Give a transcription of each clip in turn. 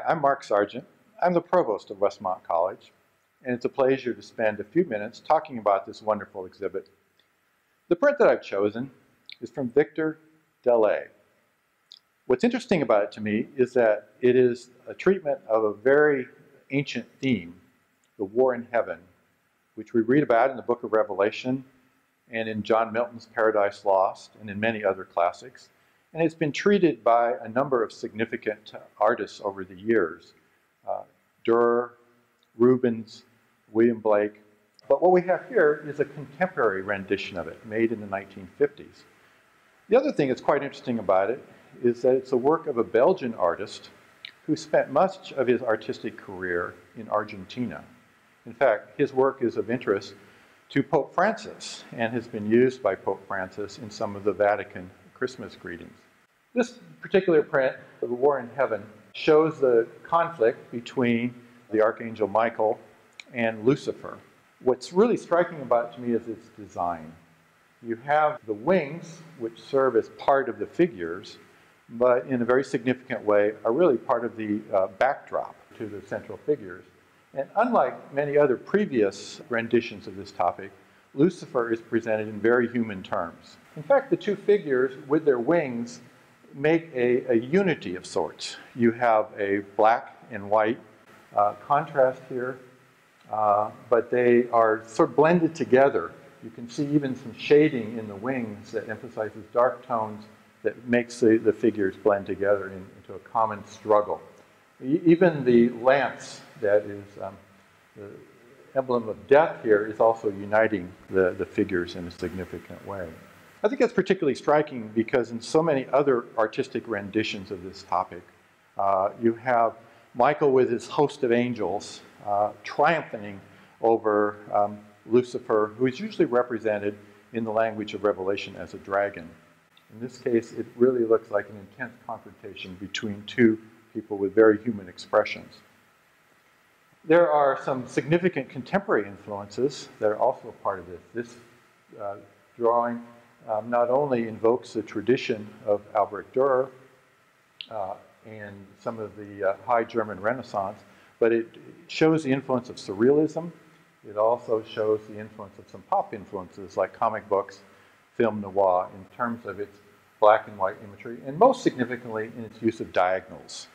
I'm Mark Sargent. I'm the Provost of Westmont College, and it's a pleasure to spend a few minutes talking about this wonderful exhibit. The print that I've chosen is from Victor Delhez. What's interesting about it to me is that it is a treatment of a very ancient theme, the war in heaven, which we read about in the book of Revelation and in John Milton's Paradise Lost and in many other classics. And it's been treated by a number of significant artists over the years. Durer, Rubens, William Blake. But what we have here is a contemporary rendition of it, made in the 1950s. The other thing that's quite interesting about it is that it's a work of a Belgian artist who spent much of his artistic career in Argentina. In fact, his work is of interest to Pope Francis and has been used by Pope Francis in some of the Vatican Christmas greetings. This particular print, The War in Heaven, shows the conflict between the Archangel Michael and Lucifer. What's really striking about it to me is its design. You have the wings, which serve as part of the figures, but in a very significant way are really part of the backdrop to the central figures. And unlike many other previous renditions of this topic, Lucifer is presented in very human terms. In fact, the two figures with their wings make a unity of sorts. You have a black and white contrast here, but they are sort of blended together. You can see even some shading in the wings that emphasizes dark tones that makes the figures blend together into a common struggle. Even the lance that is the emblem of death here is also uniting the figures in a significant way. I think that's particularly striking because in so many other artistic renditions of this topic, you have Michael with his host of angels triumphing over Lucifer, who is usually represented in the language of Revelation as a dragon. In this case, it really looks like an intense confrontation between two people with very human expressions. There are some significant contemporary influences that are also a part of this. This drawing not only invokes the tradition of Albrecht Dürer and some of the High German Renaissance, but it shows the influence of surrealism. It also shows the influence of some pop influences like comic books, film noir, in terms of its black and white imagery, and most significantly in its use of diagonals.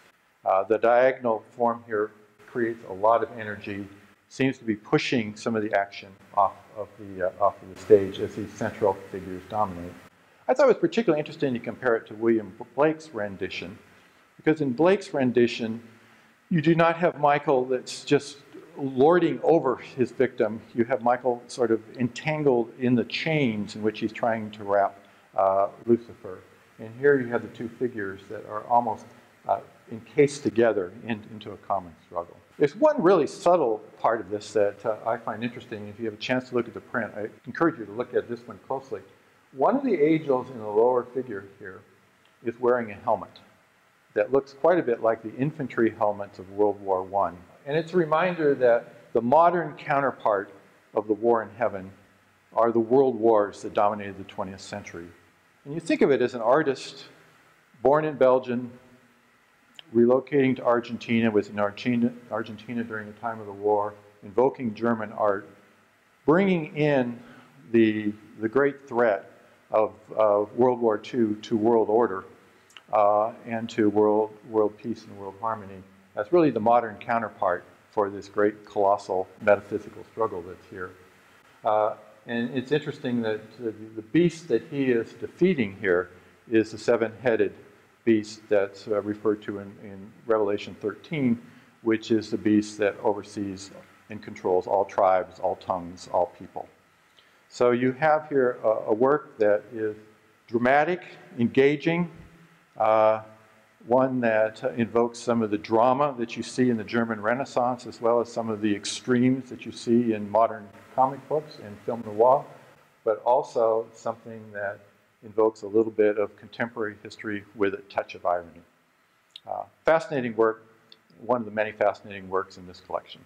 The diagonal form here creates a lot of energy, seems to be pushing some of the action off of the stage as these central figures dominate. I thought it was particularly interesting to compare it to William Blake's rendition, because in Blake's rendition, you do not have Michael that's just lording over his victim. You have Michael sort of entangled in the chains in which he's trying to wrap Lucifer. And here you have the two figures that are almost encased together into a common struggle. There's one really subtle part of this that I find interesting. If you have a chance to look at the print, I encourage you to look at this one closely. One of the angels in the lower figure here is wearing a helmet that looks quite a bit like the infantry helmets of World War I. And it's a reminder that the modern counterpart of the war in heaven are the world wars that dominated the 20th century. And you think of it as an artist born in Belgium, relocating to Argentina, was in Argentina during the time of the war, invoking German art, bringing in the great threat of World War II to world order and to world peace and world harmony. That's really the modern counterpart for this great colossal metaphysical struggle that's here. And it's interesting that the beast that he is defeating here is the seven-headed beast that's referred to in Revelation 13, which is the beast that oversees and controls all tribes, all tongues, all people. So you have here a work that is dramatic, engaging, one that invokes some of the drama that you see in the German Renaissance, as well as some of the extremes that you see in modern comic books and film noir, but also something that invokes a little bit of contemporary history with a touch of irony. Fascinating work, one of the many fascinating works in this collection.